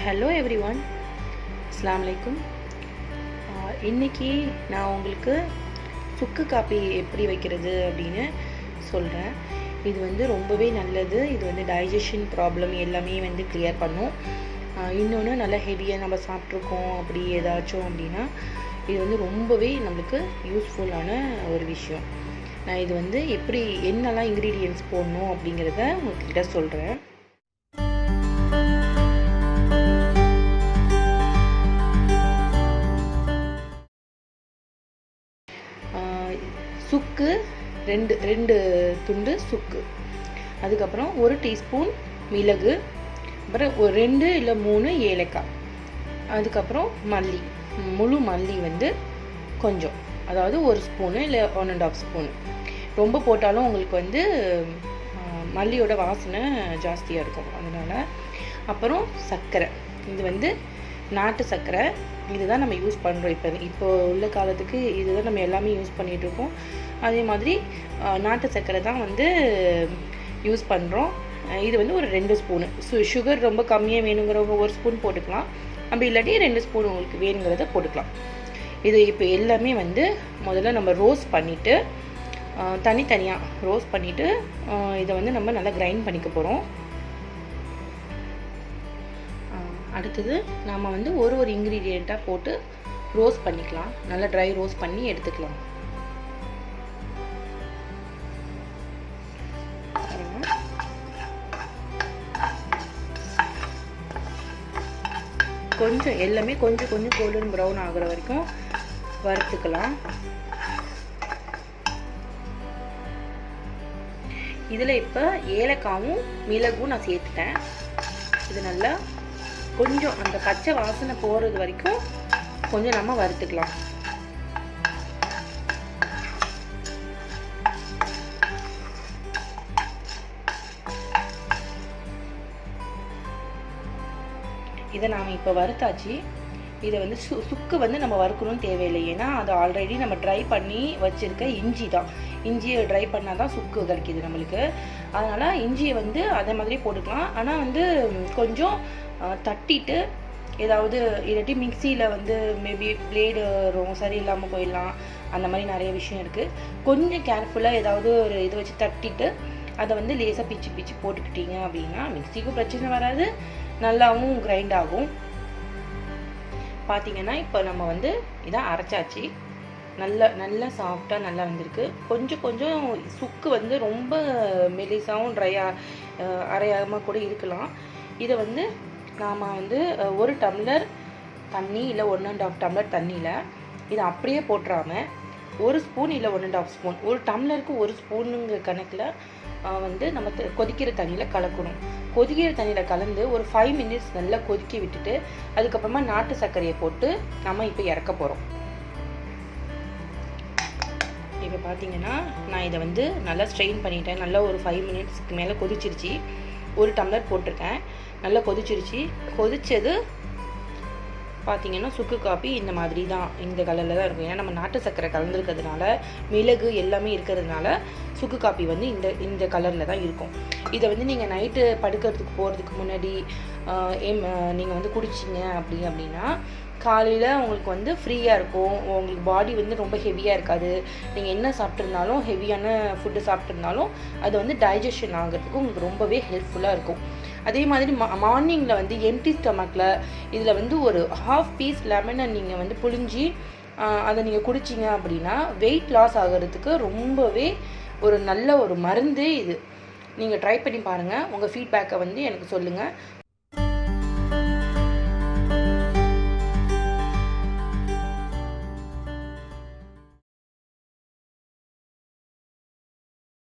Hello everyone, அஸ்ஸலாமு அலைக்கும். இன்றைக்கி நான் உங்களுக்கு சுக்கு காப்பி எப்படி வைக்கிறது அப்படின்னு சொல்கிறேன். இது வந்து ரொம்பவே நல்லது. இது வந்து டைஜஷன் ப்ராப்ளம் எல்லாமே வந்து கிளியர் பண்ணும். இன்னொன்று நல்லா ஹெவியாக நம்ம சாப்பிட்ருக்கோம் அப்படி ஏதாச்சும் அப்படின்னா இது வந்து ரொம்பவே நம்மளுக்கு யூஸ்ஃபுல்லான ஒரு விஷயம். நான் இது வந்து எப்படி என்னெல்லாம் இன்க்ரீடியன்ட்ஸ் போடணும் அப்படிங்கிறத உங்கள்கிட்ட சொல்கிறேன். சுக்கு ரெண்டு துண்டு சுக்கு, அதுக்கப்புறம் 1 டீஸ்பூன் மிளகு, அப்புறம் ஒரு 2 இல்லை 3 ஏலக்காய், அதுக்கப்புறம் மல்லி, முழு மல்லி வந்து கொஞ்சம், அதாவது 1 ஸ்பூனு இல்லை 1.5 ஸ்பூனு. ரொம்ப போட்டாலும் உங்களுக்கு வந்து மல்லியோட வாசனை ஜாஸ்தியாக இருக்கும், அதனால். அப்புறம் சர்க்கரை, இது வந்து நாட்டு சர்க்கரை, இதுதான் நம்ம யூஸ் பண்ணுறோம். இப்போ உள்ள காலத்துக்கு இதுதான் நம்ம எல்லாமே யூஸ் பண்ணிகிட்ருக்கோம். அதே மாதிரி நாட்டு சர்க்கரை தான் வந்து யூஸ் பண்ணுறோம். இது வந்து ஒரு 2 ஸ்பூனு. சுகர் ரொம்ப கம்மியாக வேணுங்கிறவங்க 1 ஸ்பூன் போட்டுக்கலாம், அப்படி இல்லாட்டி 2 ஸ்பூன் உங்களுக்கு வேணுங்கிறத போட்டுக்கலாம். இது இப்போ எல்லாமே வந்து முதல்ல நம்ம ரோஸ்ட் பண்ணிவிட்டு தனித்தனியாக ரோஸ்ட் பண்ணிவிட்டு இதை வந்து நம்ம நல்லா கிரைண்ட் பண்ணிக்க போகிறோம். அடுத்தது நாம் வந்து ஒரு இன்க்ரீடியண்ட்டாக போட்டு ரோஸ்ட் பண்ணிக்கலாம். நல்லா ட்ரை ரோஸ்ட் பண்ணி எடுத்துக்கலாம். கொஞ்சம் எல்லாமே கொஞ்சம் கோல்டன் ப்ரௌன் ஆகுற வரைக்கும் வறுத்துக்கலாம். இதில் இப்போ ஏலக்காவும் மிளகும் நான் சேர்த்துட்டேன். இது நல்லா கொஞ்சம் அந்த பச்சை வாசனை போகிறது வரைக்கும் கொஞ்சம் நம்ம வறுத்துக்கலாம். இதை நாம் இப்போ வறுத்தாச்சு. இதை வந்து சுக்கு வந்து நம்ம வறுக்கணும்னு தேவையில்லை, ஏன்னா அது ஆல்ரெடி நம்ம ட்ரை பண்ணி வச்சுருக்க இஞ்சி தான். இஞ்சியை ட்ரை பண்ணால் தான் சுக்கு கிடைக்கிது நம்மளுக்கு. அதனால் இஞ்சியை வந்து அதே மாதிரி போட்டுக்கலாம். ஆனால் வந்து கொஞ்சம் தட்டிட்டு, ஏதாவது இல்லாட்டி மிக்சியில் வந்து மேபி பிளேடு சரியில்லாமல் போயிடலாம், அந்த மாதிரி நிறைய விஷயம் இருக்குது. கொஞ்சம் கேர்ஃபுல்லாக ஏதாவது ஒரு இது வச்சு தட்டிட்டு அதை வந்து லேசாக பிச்சு போட்டுக்கிட்டீங்க அப்படின்னா மிக்சிக்கும் பிரச்சனை வராது, நல்லாவும் கிரைண்ட் ஆகும். பார்த்தீங்கன்னா இப்போ நம்ம வந்து இதை அரைச்சாச்சு. நல்லா சாஃப்டாக நல்லா வந்திருக்கு. கொஞ்சம் சுக்கு வந்து ரொம்ப மெலிசாகவும் அரையாமல் கூட இருக்கலாம். இதை வந்து நாம் வந்து 1 டம்ளர் தண்ணி இல்லை 1.5 டம்ளர் தண்ணியில் இதை அப்படியே போட்டுறாமல் 1 ஸ்பூன் இல்லை 1.5 ஸ்பூன், 1 டம்ளருக்கு 1 ஸ்பூனுங்கிற கணக்கில் வந்து நம்ம கொதிக்கிற தண்ணியில் கலக்கணும். கொதிக்கிற தண்ணியில் கலந்து ஒரு 5 மினிட்ஸ் நல்லா கொதிக்க விட்டுட்டு அதுக்கப்புறமா நாட்டு சர்க்கரையை போட்டு நம்ம இப்போ இறக்க போகிறோம். இப்போ பார்த்தீங்கன்னா நான் இதை வந்து நல்லா ஸ்ட்ரெயின் பண்ணிட்டேன். நல்லா ஒரு 5 மினிட்ஸ்க்கு மேலே கொதிச்சிருச்சு. 1 டம்ளர் போட்டிருக்கேன். நல்லா கொதிச்சது பார்த்தீங்கன்னா சுக்கு காப்பி இந்த மாதிரி தான், இந்த கலரில் தான் இருக்கும். ஏன்னா நம்ம நாட்டு சர்க்கரை கலந்துருக்கிறதுனால, மிளகு எல்லாமே இருக்கிறதுனால சுக்கு காப்பி வந்து இந்த கலரில் தான் இருக்கும். இதை வந்து நீங்கள் நைட்டு படுக்கிறதுக்கு போகிறதுக்கு முன்னாடி நீங்கள் வந்து குடிச்சிங்க அப்படின்னா காலையில் உங்களுக்கு வந்து ஃப்ரீயாக இருக்கும். உங்களுக்கு பாடி வந்து ரொம்ப ஹெவியாக இருக்காது. நீங்கள் என்ன சாப்பிட்ருந்தாலும், ஹெவியான ஃபுட்டு சாப்பிட்ருந்தாலும் அது வந்து டைஜஷன் ஆகிறதுக்கு உங்களுக்கு ரொம்பவே ஹெல்ப்ஃபுல்லாக இருக்கும். அதே மாதிரி மார்னிங்கில் வந்து எம்டி ஸ்டமக்கில் இதில் வந்து ஒரு 1/2 பீஸ் லெமனை நீங்கள் வந்து புழிஞ்சி அதை நீங்கள் குடிச்சிங்க அப்படின்னா வெயிட் லாஸ் ஆகிறதுக்கு ரொம்பவே ஒரு நல்ல ஒரு மருந்து இது. நீங்கள் ட்ரை பண்ணி பாருங்கள். உங்கள் ஃபீட்பேக்கை வந்து எனக்கு சொல்லுங்கள்.